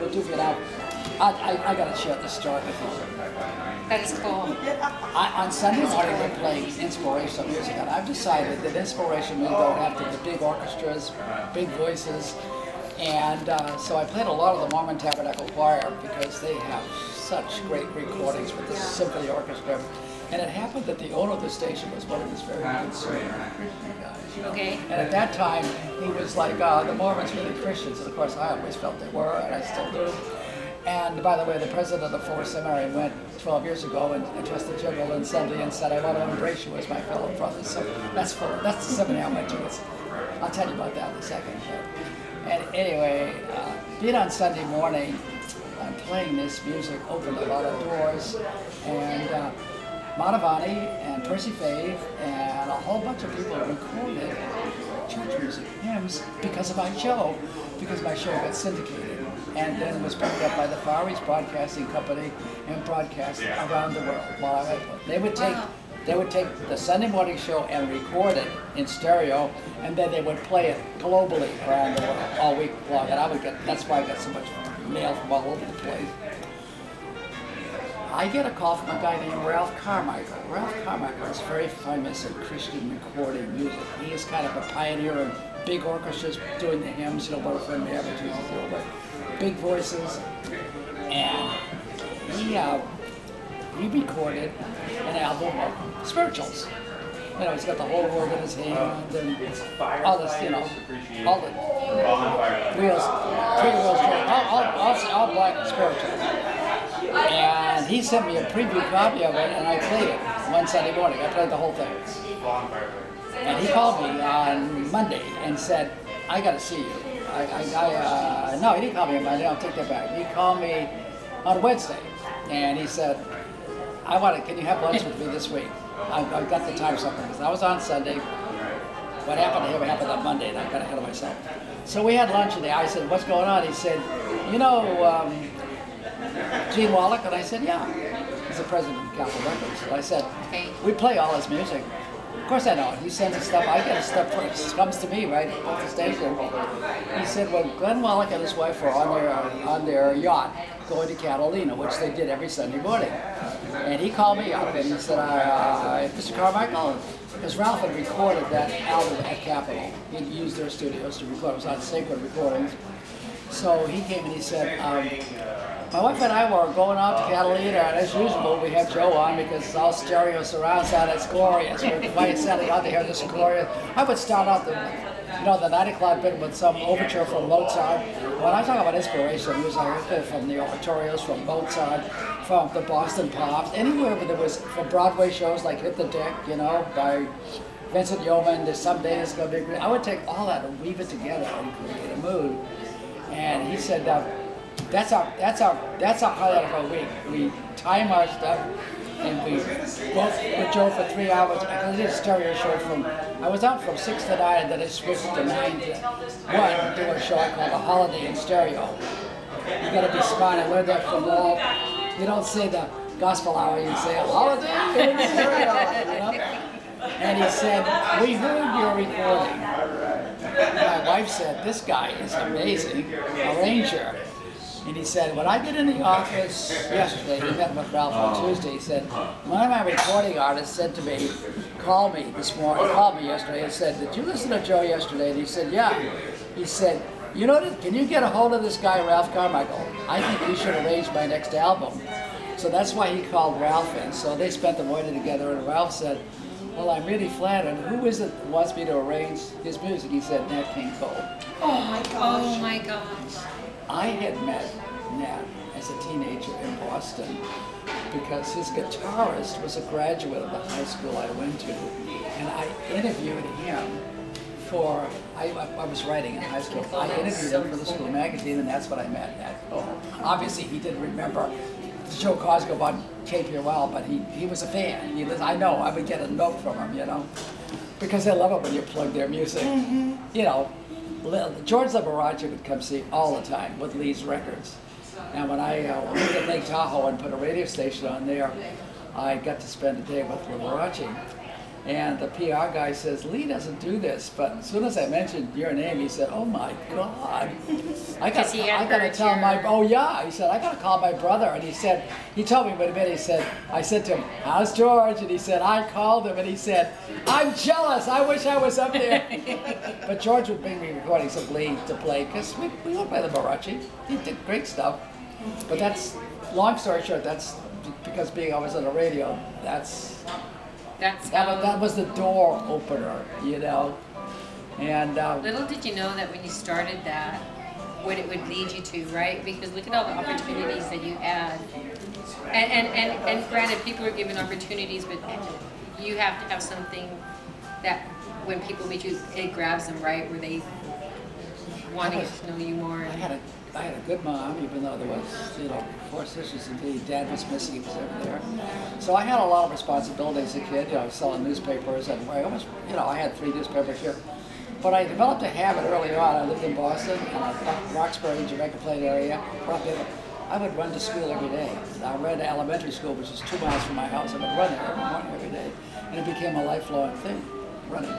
we'll do for you now. I got to share this story with you. That is cool. On Sunday morning, we're playing inspirational music, and I've decided that inspirational music don't have to be big orchestras, big voices, and so I played a lot of the Mormon Tabernacle Choir because they have such great recordings with the symphony orchestra. And it happened that the owner of the station was one of his very good Christian guys. Okay. And at that time, he was like, the Mormons really Christians, and of course I always felt they were, and I still do. And by the way, the president of the Fuller Seminary went 12 years ago and addressed the General Assembly and said, I want to embrace you as my fellow brothers. So that's the seminary I went to. I'll tell you about that in a second. And anyway, being on Sunday morning, I'm playing this music, opened a lot of doors, and Manavani and Percy Fave and a whole bunch of people recorded church music hymns because of my show, because my show got syndicated. And then it was picked up by the Far East Broadcasting Company and broadcast around the world. They would take the Sunday morning show and record it in stereo, and then they would play it globally around the world all week long. And that's why I got so much mail from all over the place. I get a call from a guy named Ralph Carmichael. Ralph Carmichael is very famous in Christian recording music. He is kind of a pioneer in big orchestras doing the hymns, Butterfly and Average, big voices. And he recorded an album of spirituals. He's got the whole world in his hand and all this, all the wheels, 3 wheels, all black spirituals. And he sent me a preview copy of it, and I played it one Sunday morning. I played the whole thing. And he called me on Monday and said, I got to see you. No, he didn't call me on Monday. I'll take that back. He called me on Wednesday, and he said, can you have lunch with me this week? I got the time something, because I was on Sunday. What happened to him happened on Monday, and I got ahead of myself. So we had lunch, and I said, what's going on? He said, Gene Wallach? And I said, yeah. He's the president of KPOL Records. And I said, we play all his music. Of course I know it. He sends his stuff. I get his stuff first. It comes to me, right, at the station. He said, well, Glenn Wallach and his wife were on their yacht going to Catalina, which they did every Sunday morning. And he called me up and he said, Mr. Carmichael, because Ralph had recorded that album at KPOL. He'd used their studios to record. It was on Sacred Recordings. So he came and he said, my wife and I were going out to Catalina, and as usual, we have Joe on because it's all stereo surround sound. It's glorious. We're quite setting out to hear this glorious. I would start out the 9 o'clock bit with some overture from Mozart. When I talk about inspiration, music, I heard from the oratorios, from Mozart, from the Boston Pops, anywhere where there was, from Broadway shows like Hit the Deck, by Vincent Yeoman, There's Some Days It's Gonna Be Great. I would take all that and weave it together and create a mood. And he said, that's our highlight of our week. We time our stuff, and we work with Joe for 3 hours. I did a stereo show I was out from 6 to 9, and then I switched to 9 to 1 to do a show I called A Holiday in Stereo. You gotta be smart. I learned that from Walt. You don't say the gospel hour, you say A Holiday in Stereo, And he said, we heard your recording. My wife said, this guy is amazing, arranger. And he said, when I get in the office yesterday, he met with Ralph on Tuesday, he said, one of my recording artists said to me, called me yesterday and said, did you listen to Joe yesterday? And he said, yeah. He said, can you get a hold of this guy, Ralph Carmichael? I think you should arrange my next album. So that's why he called Ralph in. So they spent the morning together, and Ralph said, well, I'm really flattered. Who is it that wants me to arrange his music? He said, Nat King Cole. Oh my gosh. Oh my gosh. I had met Nat as a teenager in Boston because his guitarist was a graduate of the high school I went to, and I interviewed him for, I was writing in high school, I interviewed him for the school magazine, and that's when I met Nat Cole. Obviously he didn't remember Joe Cosgrove on KPOL, but he was a fan. I know, I would get a note from him, because they love it when you plug their music. George Liberace would come see all the time with Lee's records. And when I lived at Lake Tahoe and put a radio station on there, I got to spend a day with Liberace. And the PR guy says, Lee doesn't do this, but as soon as I mentioned your name, he said, oh my God. I got to tell my, oh yeah, he said, I got to call my brother. And he said, he told me in a minute, he said, I said to him, how's George? And he said, I called him, and he said, I'm jealous, I wish I was up there. But George would bring me recordings of Lee to play, because we would play the Barachi. He did great stuff. But that's, long story short, that's because being always on the radio, that was the door opener, you know. And little did you know that when you started that, what it would lead you to, right? Because look at all the opportunities that you had. And granted, people are given opportunities, but you have to have something that when people meet you, it grabs them, right? Where they want to get to know you more. I had a good mom, even though there was, 4 sisters and me. Dad was missing, he was never there. So I had a lot of responsibility as a kid. I was selling newspapers, and I had 3 newspapers here. But I developed a habit early on. I lived in Boston, Roxbury, Jamaica Plain area. I would run to school every day. I ran to elementary school, which is 2 miles from my house. I would run there every morning, every day. And it became a lifelong thing, running.